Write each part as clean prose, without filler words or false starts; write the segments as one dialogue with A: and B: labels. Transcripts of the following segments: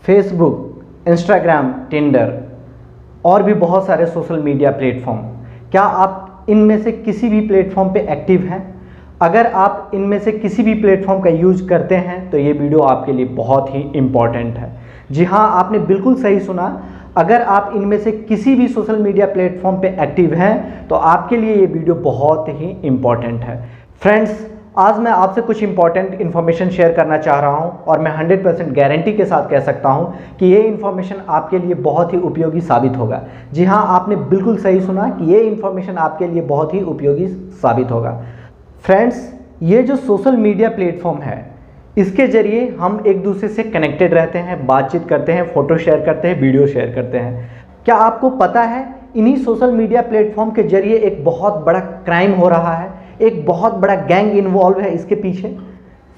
A: Facebook, Instagram, Tinder और भी बहुत सारे सोशल मीडिया प्लेटफॉर्म। क्या आप इनमें से किसी भी प्लेटफॉर्म पे एक्टिव हैं? अगर आप इनमें से किसी भी प्लेटफॉर्म का यूज करते हैं तो ये वीडियो आपके लिए बहुत ही इम्पॉर्टेंट है। जी हाँ, आपने बिल्कुल सही सुना। अगर आप इनमें से किसी भी सोशल मीडिया प्लेटफॉर्म पे एक्टिव हैं तो आपके लिए ये वीडियो बहुत ही इम्पॉर्टेंट है। फ्रेंड्स, आज मैं आपसे कुछ इंपॉर्टेंट इन्फॉर्मेशन शेयर करना चाह रहा हूं और मैं 100% गारंटी के साथ कह सकता हूं कि ये इन्फॉर्मेशन आपके लिए बहुत ही उपयोगी साबित होगा। जी हां, आपने बिल्कुल सही सुना कि ये इन्फॉर्मेशन आपके लिए बहुत ही उपयोगी साबित होगा। फ्रेंड्स, ये जो सोशल मीडिया प्लेटफॉर्म है, इसके ज़रिए हम एक दूसरे से कनेक्टेड रहते हैं, बातचीत करते हैं, फ़ोटो शेयर करते हैं, वीडियो शेयर करते हैं। क्या आपको पता है इन्हीं सोशल मीडिया प्लेटफॉर्म के ज़रिए एक बहुत बड़ा क्राइम हो रहा है, एक बहुत बड़ा गैंग इन्वॉल्व है इसके पीछे।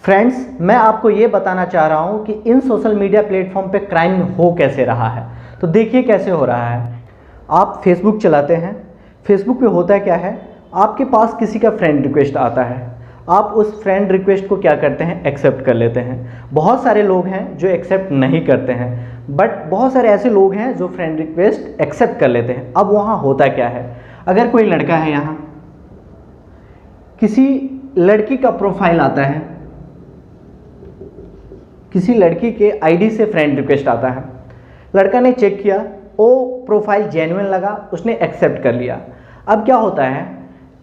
A: फ्रेंड्स, मैं आपको ये बताना चाह रहा हूँ कि इन सोशल मीडिया प्लेटफॉर्म पे क्राइम हो कैसे रहा है। तो देखिए कैसे हो रहा है। आप फेसबुक चलाते हैं, फेसबुक पे होता क्या है, आपके पास किसी का फ्रेंड रिक्वेस्ट आता है, आप उस फ्रेंड रिक्वेस्ट को क्या करते हैं, एक्सेप्ट कर लेते हैं। बहुत सारे लोग हैं जो एक्सेप्ट नहीं करते हैं, बट बहुत सारे ऐसे लोग हैं जो फ्रेंड रिक्वेस्ट एक्सेप्ट कर लेते हैं। अब वहाँ होता क्या है, अगर कोई लड़का है, यहाँ किसी लड़की का प्रोफाइल आता है, किसी लड़की के आईडी से फ्रेंड रिक्वेस्ट आता है, लड़का ने चेक किया, वो प्रोफाइल जेन्युइन लगा, उसने एक्सेप्ट कर लिया। अब क्या होता है,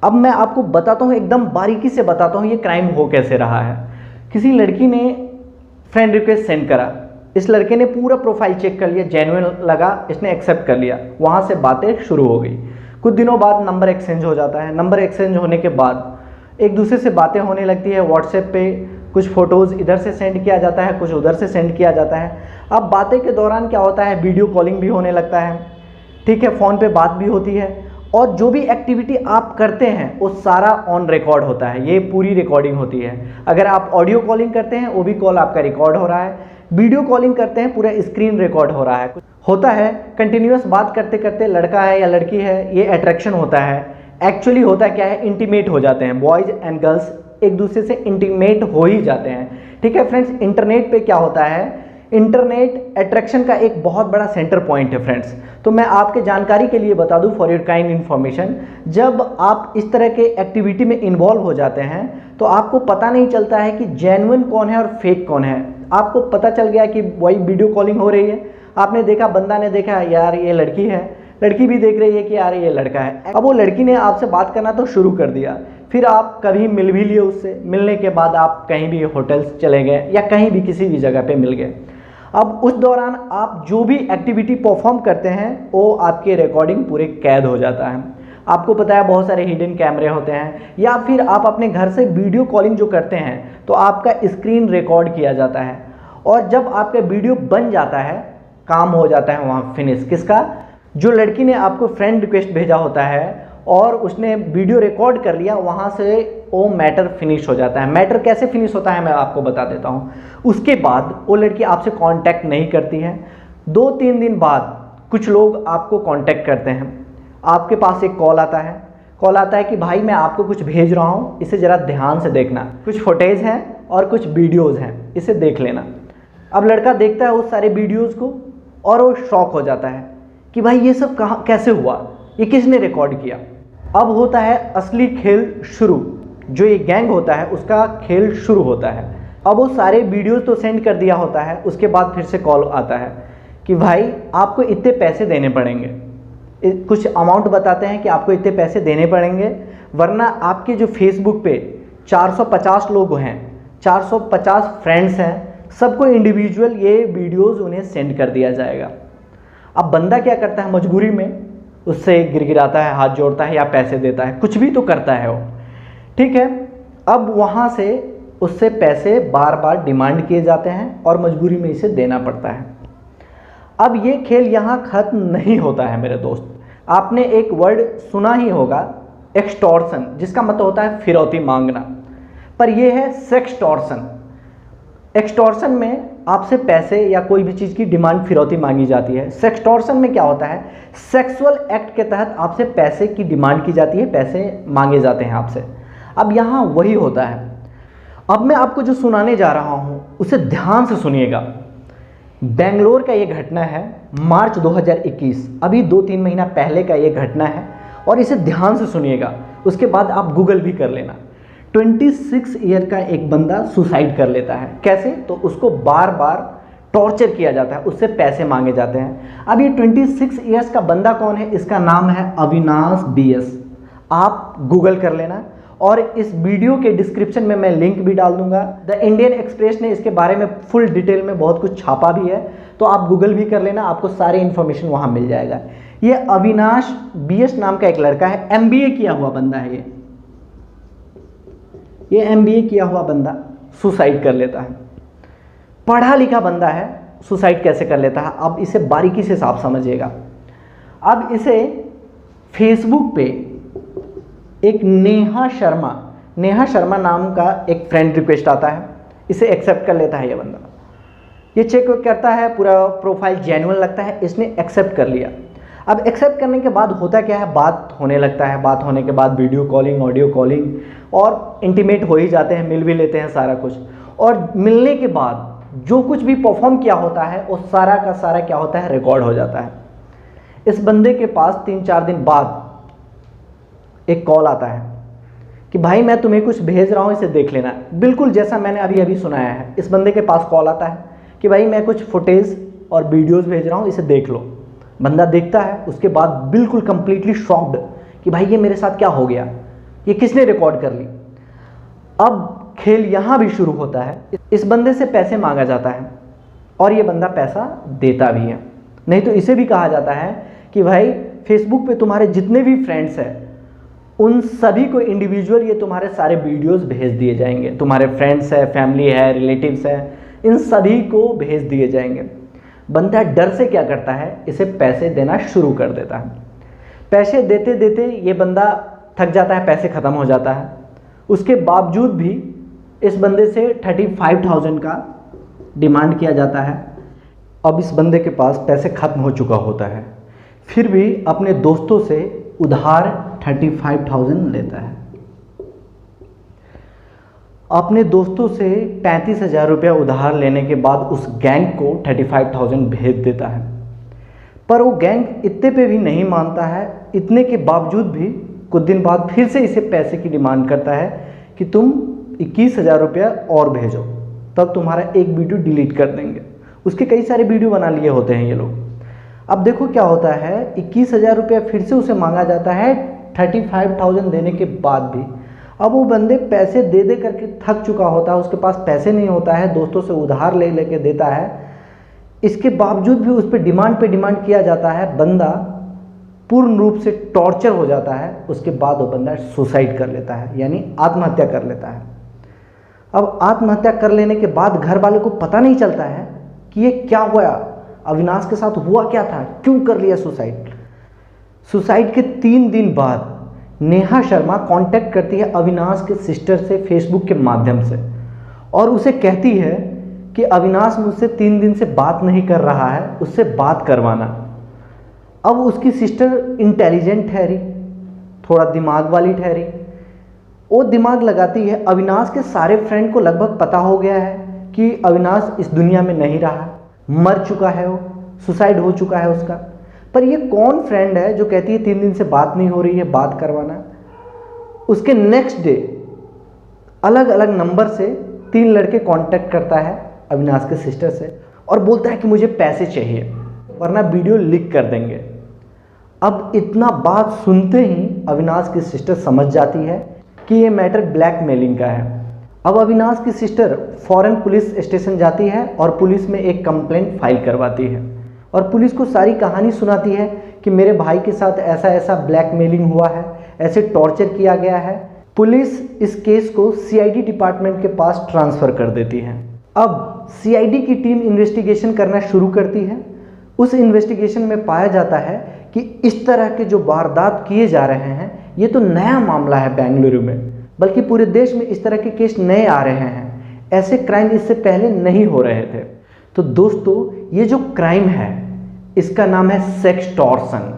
A: अब मैं आपको बताता हूँ, एकदम बारीकी से बताता हूँ ये क्राइम हो कैसे रहा है। किसी लड़की ने फ्रेंड रिक्वेस्ट सेंड करा, इस लड़के ने पूरा प्रोफाइल चेक कर लिया, जेन्युइन लगा, इसने एक्सेप्ट कर लिया। वहाँ से बातें शुरू हो गई। कुछ दिनों बाद नंबर एक्सचेंज हो जाता है। नंबर एक्सचेंज होने के बाद एक दूसरे से बातें होने लगती है। व्हाट्सएप पे कुछ फ़ोटोज़ इधर से सेंड किया जाता है, कुछ उधर से सेंड किया जाता है। अब बातें के दौरान क्या होता है, वीडियो कॉलिंग भी होने लगता है, ठीक है, फ़ोन पे बात भी होती है, और जो भी एक्टिविटी आप करते हैं वो सारा ऑन रिकॉर्ड होता है। ये पूरी रिकॉर्डिंग होती है। अगर आप ऑडियो कॉलिंग करते हैं वो भी कॉल आपका रिकॉर्ड हो रहा है, वीडियो कॉलिंग करते हैं पूरा स्क्रीन रिकॉर्ड हो रहा है। होता है कंटिन्यूस बात करते करते, लड़का है या लड़की है, ये अट्रैक्शन होता है। एक्चुअली होता क्या है, इंटीमेट हो जाते हैं। बॉयज़ एंड गर्ल्स एक दूसरे से इंटीमेट हो ही जाते हैं, ठीक है फ्रेंड्स। इंटरनेट पे क्या होता है, इंटरनेट अट्रैक्शन का एक बहुत बड़ा सेंटर पॉइंट है फ्रेंड्स। तो मैं आपके जानकारी के लिए बता दूं, फॉर योर काइंड इन्फॉर्मेशन, जब आप इस तरह के एक्टिविटी में इन्वॉल्व हो जाते हैं तो आपको पता नहीं चलता है कि जेन्युइन कौन है और फेक कौन है। आपको पता चल गया कि वही वीडियो कॉलिंग हो रही है, आपने देखा, बंदा ने देखा यार ये लड़की है, लड़की भी देख रही है कि यार ये लड़का है। अब वो लड़की ने आपसे बात करना तो शुरू कर दिया, फिर आप कभी मिल भी लिए उससे, मिलने के बाद आप कहीं भी होटल्स चले गए या कहीं भी किसी भी जगह पे मिल गए। अब उस दौरान आप जो भी एक्टिविटी परफॉर्म करते हैं वो आपके रिकॉर्डिंग पूरे कैद हो जाता है। आपको पता है बहुत सारे हिडन कैमरे होते हैं, या फिर आप अपने घर से वीडियो कॉलिंग जो करते हैं तो आपका स्क्रीन रिकॉर्ड किया जाता है, और जब आपका वीडियो बन जाता है, काम हो जाता है वहाँ फिनिश। किसका, जो लड़की ने आपको फ्रेंड रिक्वेस्ट भेजा होता है और उसने वीडियो रिकॉर्ड कर लिया, वहाँ से वो मैटर फिनिश हो जाता है। मैटर कैसे फिनिश होता है मैं आपको बता देता हूँ। उसके बाद वो लड़की आपसे कांटेक्ट नहीं करती है। 2-3 दिन बाद कुछ लोग आपको कांटेक्ट करते हैं, आपके पास एक कॉल आता है कि भाई मैं आपको कुछ भेज रहा हूँ, इसे ज़रा ध्यान से देखना, कुछ फुटेज हैं और कुछ वीडियोज़ हैं, इसे देख लेना। अब लड़का देखता है उस सारे वीडियोज़ को और वो शॉक हो जाता है कि भाई ये सब कहाँ, कैसे हुआ, ये किसने रिकॉर्ड किया। अब होता है असली खेल शुरू, जो ये गैंग होता है उसका खेल शुरू होता है। अब वो सारे वीडियोस तो सेंड कर दिया होता है, उसके बाद फिर से कॉल आता है कि भाई आपको इतने पैसे देने पड़ेंगे, कुछ अमाउंट बताते हैं कि आपको इतने पैसे देने पड़ेंगे, वरना आपके जो फेसबुक पे 450 लोग हैं, 450 फ्रेंड्स हैं, सबको इंडिविजुअल ये वीडियोज़ उन्हें सेंड कर दिया जाएगा। अब बंदा क्या करता है, मजबूरी में उससे गिड़गिड़ाता है, हाथ जोड़ता है या पैसे देता है, कुछ भी तो करता है वो, ठीक है। अब वहाँ से उससे पैसे बार बार डिमांड किए जाते हैं और मजबूरी में इसे देना पड़ता है। अब ये खेल यहाँ ख़त्म नहीं होता है मेरे दोस्त। आपने एक वर्ड सुना ही होगा, एक्सटॉर्शन, जिसका मतलब होता है फिरौती मांगना, पर यह है सेक्सटॉर्शन। एक्सटॉर्शन में आपसे पैसे या कोई भी चीज़ की डिमांड, फिरौती मांगी जाती है। सेक्सटॉर्शन में क्या होता है, सेक्सुअल एक्ट के तहत आपसे पैसे की डिमांड की जाती है, पैसे मांगे जाते हैं आपसे। अब यहाँ वही होता है। अब मैं आपको जो सुनाने जा रहा हूँ उसे ध्यान से सुनिएगा। बेंगलोर का ये घटना है, मार्च 2021, अभी 2-3 महीना पहले का ये घटना है और इसे ध्यान से सुनिएगा, उसके बाद आप गूगल भी कर लेना। 26 ईयर का एक बंदा सुसाइड कर लेता है। कैसे? तो उसको बार बार टॉर्चर किया जाता है, उससे पैसे मांगे जाते हैं। अब ये 26 ईयर्स का बंदा कौन है? इसका नाम है अविनाश बीएस। आप गूगल कर लेना और इस वीडियो के डिस्क्रिप्शन में मैं लिंक भी डाल दूंगा। द इंडियन एक्सप्रेस ने इसके बारे में फुल डिटेल में बहुत कुछ छापा भी है, तो आप गूगल भी कर लेना, आपको सारी इन्फॉर्मेशन वहाँ मिल जाएगा। ये अविनाश बीएस नाम का एक लड़का है, एमबीए किया हुआ बंदा है। ये एमबीए किया हुआ बंदा सुसाइड कर लेता है। पढ़ा लिखा बंदा है, सुसाइड कैसे कर लेता है? अब इसे बारीकी से आप समझिएगा। अब इसे फेसबुक पे एक नेहा शर्मा नाम का एक फ्रेंड रिक्वेस्ट आता है, इसे एक्सेप्ट कर लेता है ये बंदा। ये चेक करता है, पूरा प्रोफाइल जेन्युइन लगता है, इसने एक्सेप्ट कर लिया। अब एक्सेप्ट करने के बाद होता क्या है, बात होने लगता है। बात होने के बाद वीडियो कॉलिंग, ऑडियो कॉलिंग और इंटीमेट हो ही जाते हैं, मिल भी लेते हैं सारा कुछ। और मिलने के बाद जो कुछ भी परफॉर्म किया होता है वो सारा का सारा क्या होता है, रिकॉर्ड हो जाता है। इस बंदे के पास 3-4 दिन बाद एक कॉल आता है कि भाई मैं तुम्हें कुछ भेज रहा हूँ, इसे देख लेना। बिल्कुल जैसा मैंने अभी अभी सुनाया है, इस बंदे के पास कॉल आता है कि भाई मैं कुछ फुटेज और वीडियोस भेज रहा हूँ, इसे देख लो। बंदा देखता है, उसके बाद बिल्कुल कंप्लीटली शॉक्ड कि भाई ये मेरे साथ क्या हो गया, ये किसने रिकॉर्ड कर ली। अब खेल यहाँ भी शुरू होता है। इस बंदे से पैसे मांगा जाता है और ये बंदा पैसा देता भी है। नहीं तो इसे भी कहा जाता है कि भाई फेसबुक पे तुम्हारे जितने भी फ्रेंड्स हैं उन सभी को इंडिविजुअल ये तुम्हारे सारे वीडियोस भेज दिए जाएंगे। तुम्हारे फ्रेंड्स है, फैमिली है, रिलेटिव्स है, इन सभी को भेज दिए जाएंगे। बंदा डर से क्या करता है, इसे पैसे देना शुरू कर देता है। पैसे देते देते ये बंदा थक जाता है, पैसे ख़त्म हो जाता है। उसके बावजूद भी इस बंदे से 35,000 का डिमांड किया जाता है। अब इस बंदे के पास पैसे ख़त्म हो चुका होता है, फिर भी अपने दोस्तों से उधार 35,000 लेता है। अपने दोस्तों से 35,000 रुपया उधार लेने के बाद उस गैंग को 35,000 भेज देता है। पर वो गैंग इतने पे भी नहीं मानता है। इतने के बावजूद भी कुछ दिन बाद फिर से इसे पैसे की डिमांड करता है कि तुम 21,000 रुपया और भेजो, तब तुम्हारा एक वीडियो डिलीट कर देंगे। उसके कई सारे वीडियो बना लिए होते हैं ये लोग। अब देखो क्या होता है, 21,000 रुपया फिर से उसे मांगा जाता है 35,000 देने के बाद भी। अब वो बंदे पैसे दे दे करके थक चुका होता है, उसके पास पैसे नहीं होता है, दोस्तों से उधार ले लेके देता है। इसके बावजूद भी उस पर डिमांड किया जाता है। बंदा पूर्ण रूप से टॉर्चर हो जाता है। उसके बाद वो बंदा सुसाइड कर लेता है, यानी आत्महत्या कर लेता है। अब आत्महत्या कर लेने के बाद घर वाले को पता नहीं चलता है कि ये क्या हुआ, अविनाश के साथ हुआ क्या था, क्यों कर लिया सुसाइड। सुसाइड के 3 दिन बाद नेहा शर्मा कांटेक्ट करती है अविनाश के सिस्टर से फेसबुक के माध्यम से और उसे कहती है कि अविनाश मुझसे 3 दिन से बात नहीं कर रहा है, उससे बात करवाना। अब उसकी सिस्टर इंटेलिजेंट ठहरी, थोड़ा दिमाग वाली ठहरी। वो दिमाग लगाती है, अविनाश के सारे फ्रेंड को लगभग पता हो गया है कि अविनाश इस दुनिया में नहीं रहा, मर चुका है, वो सुसाइड हो चुका है उसका। पर ये कौन फ्रेंड है जो कहती है 3 दिन से बात नहीं हो रही है, बात करवाना। उसके नेक्स्ट डे अलग अलग नंबर से 3 लड़के कांटेक्ट करता है अविनाश के सिस्टर से और बोलता है कि मुझे पैसे चाहिए वरना वीडियो लीक कर देंगे। अब इतना बात सुनते ही अविनाश की सिस्टर समझ जाती है कि ये मैटर ब्लैकमेलिंग का है। अब अविनाश की सिस्टर फौरन पुलिस स्टेशन जाती है और पुलिस में एक कंप्लेंट फाइल करवाती है और पुलिस को सारी कहानी सुनाती है कि मेरे भाई के साथ ऐसा ऐसा ब्लैकमेलिंग हुआ है, ऐसे टॉर्चर किया गया है। पुलिस इस केस को सीआईडी डिपार्टमेंट के पास ट्रांसफ़र कर देती है। अब सीआईडी की टीम इन्वेस्टिगेशन करना शुरू करती है। उस इन्वेस्टिगेशन में पाया जाता है कि इस तरह के जो वारदात किए जा रहे हैं ये तो नया मामला है बेंगलुरु में, बल्कि पूरे देश में इस तरह के केस नए आ रहे हैं। ऐसे क्राइम इससे पहले नहीं हो रहे थे। तो दोस्तों ये जो क्राइम है इसका नाम है सेक्सटॉर्शन।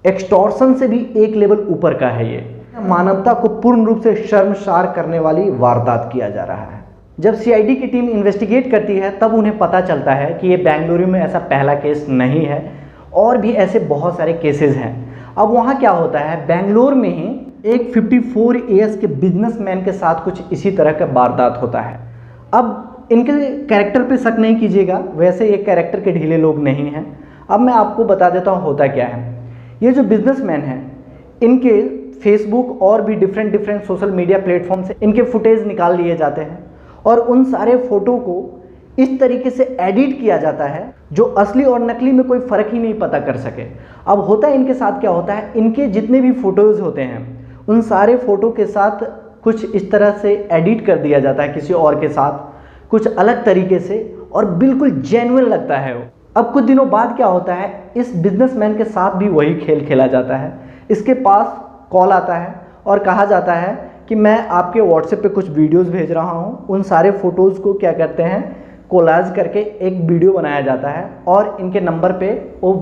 A: एक्सटॉर्शन से भी एक लेवल ऊपर का है। ये मानवता को पूर्ण रूप से शर्मसार करने वाली वारदात किया जा रहा है। जब सीआईडी की टीम इन्वेस्टिगेट करती है तब उन्हें पता चलता है कि ये बेंगलुरु में ऐसा पहला केस नहीं है और भी ऐसे बहुत सारे केसेस हैं। अब वहाँ क्या होता है, बेंगलुरु में ही एक 54 ईयर्स के बिजनेसमैन के साथ कुछ इसी तरह का वारदात होता है। अब इनके कैरेक्टर पे शक नहीं कीजिएगा, वैसे ये कैरेक्टर के ढीले लोग नहीं हैं। अब मैं आपको बता देता हूँ होता क्या है। ये जो बिजनेसमैन हैं, इनके फेसबुक और भी डिफरेंट सोशल मीडिया प्लेटफॉर्म से इनके फुटेज निकाल लिए जाते हैं और उन सारे फ़ोटो को इस तरीके से एडिट किया जाता है जो असली और नकली में कोई फ़र्क ही नहीं पता कर सके। अब होता है इनके साथ क्या होता है, इनके जितने भी फ़ोटोज़ होते हैं उन सारे फ़ोटो के साथ कुछ इस तरह से एडिट कर दिया जाता है किसी और के साथ कुछ अलग तरीके से और बिल्कुल जेन्युइन लगता है वो। अब कुछ दिनों बाद क्या होता है, इस बिजनेसमैन के साथ भी वही खेल खेला जाता है। इसके पास कॉल आता है और कहा जाता है कि मैं आपके व्हाट्सएप पे कुछ वीडियोस भेज रहा हूँ। उन सारे फ़ोटोज़ को क्या करते हैं, कोलाज करके एक वीडियो बनाया जाता है और इनके नंबर पे वो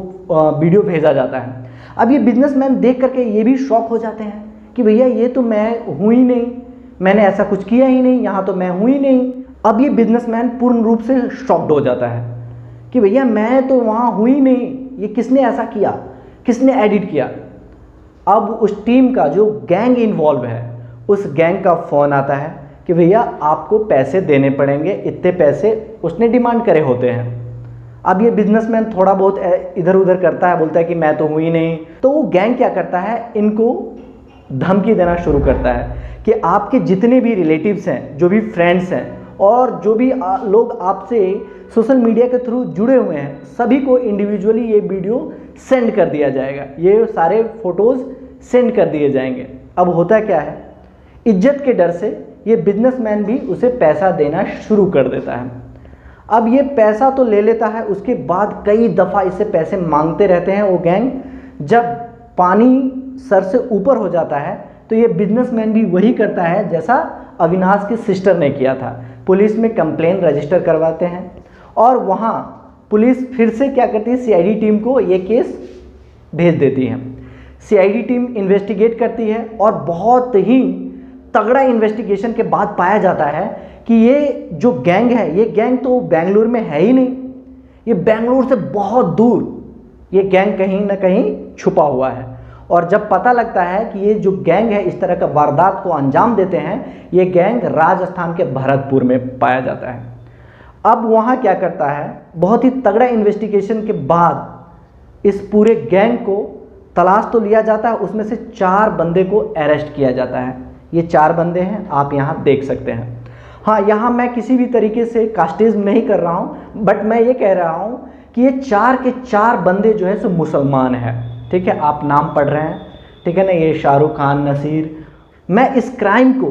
A: वीडियो भेजा जाता है। अब ये बिजनेसमैन देख करके ये भी शॉक हो जाते हैं कि भैया ये तो मैं हूँ ही नहीं, मैंने ऐसा कुछ किया ही नहीं, यहाँ तो मैं हूँ ही नहीं। अब ये बिजनेसमैन पूर्ण रूप से शॉक्ड हो जाता है कि भैया मैं तो वहाँ हूँ ही नहीं, ये किसने ऐसा किया, किसने एडिट किया। अब उस टीम का जो गैंग इन्वॉल्व है उस गैंग का फ़ोन आता है कि भैया आपको पैसे देने पड़ेंगे, इतने पैसे उसने डिमांड करे होते हैं। अब ये बिजनेसमैन थोड़ा बहुत इधर उधर करता है, बोलता है कि मैं तो हूँ ही नहीं। तो वो गैंग क्या करता है, इनको धमकी देना शुरू करता है कि आपके जितने भी रिलेटिव्स हैं, जो भी फ्रेंड्स हैं और जो भी लोग आपसे सोशल मीडिया के थ्रू जुड़े हुए हैं, सभी को इंडिविजुअली ये वीडियो सेंड कर दिया जाएगा, ये सारे फ़ोटोज़ सेंड कर दिए जाएंगे। अब होता क्या है, इज्जत के डर से ये बिजनेसमैन भी उसे पैसा देना शुरू कर देता है। अब ये पैसा तो ले लेता है, उसके बाद कई दफ़ा इससे पैसे मांगते रहते हैं वो गैंग। जब पानी सर से ऊपर हो जाता है तो ये बिजनेसमैन भी वही करता है जैसा अविनाश की सिस्टर ने किया था, पुलिस में कंप्लेन रजिस्टर करवाते हैं और वहाँ पुलिस फिर से क्या करती है, सीआईडी टीम को ये केस भेज देती है। सीआईडी टीम इन्वेस्टिगेट करती है और बहुत ही तगड़ा इन्वेस्टिगेशन के बाद पाया जाता है कि ये जो गैंग है, ये गैंग तो बेंगलुरु में है ही नहीं, ये बेंगलुरु से बहुत दूर ये गैंग कहीं ना कहीं छुपा हुआ है। और जब पता लगता है कि ये जो गैंग है इस तरह का वारदात को अंजाम देते हैं, ये गैंग राजस्थान के भरतपुर में पाया जाता है। अब वहाँ क्या करता है, बहुत ही तगड़ा इन्वेस्टिगेशन के बाद इस पूरे गैंग को तलाश तो लिया जाता है, उसमें से 4 बंदे को अरेस्ट किया जाता है। ये 4 बंदे हैं, आप यहाँ देख सकते हैं। हाँ, यहाँ मैं किसी भी तरीके से कास्टिज्म नहीं कर रहा हूँ, बट मैं ये कह रहा हूँ कि ये 4 के 4 बंदे जो है सो मुसलमान हैं। ठीक है, आप नाम पढ़ रहे हैं, ठीक है ना, ये शाहरुख खान, नसीर। मैं इस क्राइम को,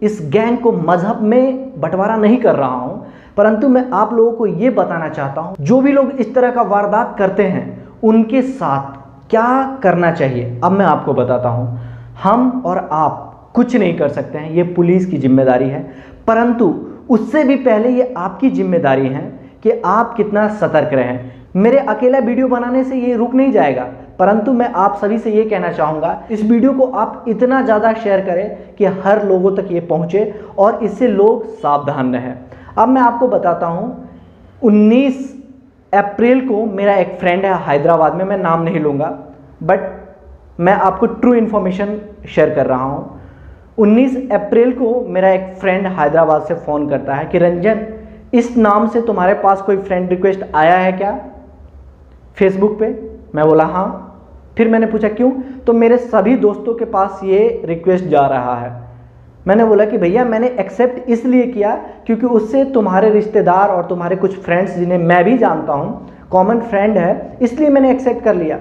A: इस गैंग को मजहब में बंटवारा नहीं कर रहा हूँ, परंतु मैं आप लोगों को ये बताना चाहता हूँ जो भी लोग इस तरह का वारदात करते हैं उनके साथ क्या करना चाहिए। अब मैं आपको बताता हूँ, हम और आप कुछ नहीं कर सकते हैं, ये पुलिस की जिम्मेदारी है, परंतु उससे भी पहले ये आपकी जिम्मेदारी है कि आप कितना सतर्क रहें। मेरे अकेला वीडियो बनाने से ये रुक नहीं जाएगा, परंतु मैं आप सभी से ये कहना चाहूँगा, इस वीडियो को आप इतना ज़्यादा शेयर करें कि हर लोगों तक ये पहुँचे और इससे लोग सावधान रहें। अब मैं आपको बताता हूँ, 19 अप्रैल को मेरा एक फ्रेंड है हैदराबाद में, मैं नाम नहीं लूँगा, बट मैं आपको ट्रू इन्फॉर्मेशन शेयर कर रहा हूँ। 19 अप्रैल को मेरा एक फ्रेंड हैदराबाद से फ़ोन करता है कि रंजन, इस नाम से तुम्हारे पास कोई फ्रेंड रिक्वेस्ट आया है क्या फेसबुक पे? मैं बोला हाँ। फिर मैंने पूछा क्यों? तो मेरे सभी दोस्तों के पास ये रिक्वेस्ट जा रहा है। मैंने बोला कि भैया मैंने एक्सेप्ट इसलिए किया क्योंकि उससे तुम्हारे रिश्तेदार और तुम्हारे कुछ फ्रेंड्स जिन्हें मैं भी जानता हूँ, कॉमन फ्रेंड है, इसलिए मैंने एक्सेप्ट कर लिया।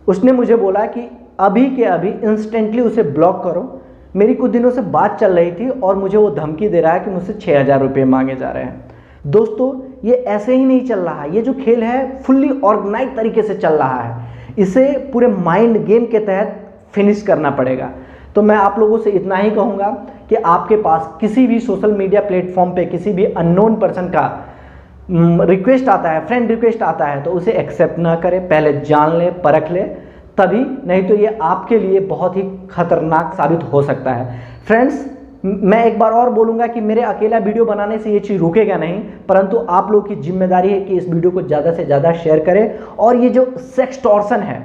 A: उसने मुझे बोला कि अभी के अभी इंस्टेंटली उसे ब्लॉक करो। मेरी कुछ दिनों से बात चल रही थी और मुझे वो धमकी दे रहा है कि मुझसे 6000 रुपये मांगे जा रहे हैं। दोस्तों, ये ऐसे ही नहीं चल रहा है, ये जो खेल है फुल्ली ऑर्गेनाइज तरीके से चल रहा है, इसे पूरे माइंड गेम के तहत फिनिश करना पड़ेगा। तो मैं आप लोगों से इतना ही कहूँगा कि आपके पास किसी भी सोशल मीडिया प्लेटफॉर्म पे किसी भी अननोन पर्सन का रिक्वेस्ट आता है, फ्रेंड रिक्वेस्ट आता है, तो उसे एक्सेप्ट ना करें, पहले जान ले, परख ले, तभी, नहीं तो ये आपके लिए बहुत ही खतरनाक साबित हो सकता है। फ्रेंड्स, मैं एक बार और बोलूँगा कि मेरे अकेला वीडियो बनाने से ये चीज़ रुकेगा नहीं, परंतु आप लोग की जिम्मेदारी है कि इस वीडियो को ज़्यादा से ज़्यादा शेयर करें। और ये जो सेक्सटॉर्शन है,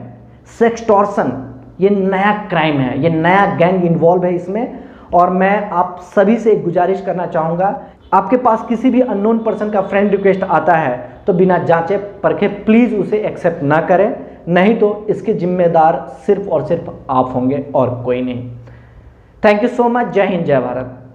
A: सेक्सटॉर्शन ये नया क्राइम है, ये नया गैंग इन्वॉल्व है इसमें। और मैं आप सभी से एक गुजारिश करना चाहूँगा, आपके पास किसी भी अननोन पर्सन का फ्रेंड रिक्वेस्ट आता है तो बिना जांचे परखे प्लीज़ उसे एक्सेप्ट ना करें, नहीं तो इसके जिम्मेदार सिर्फ और सिर्फ आप होंगे और कोई नहीं। Thank you so much. जय हिंद, जय भारत।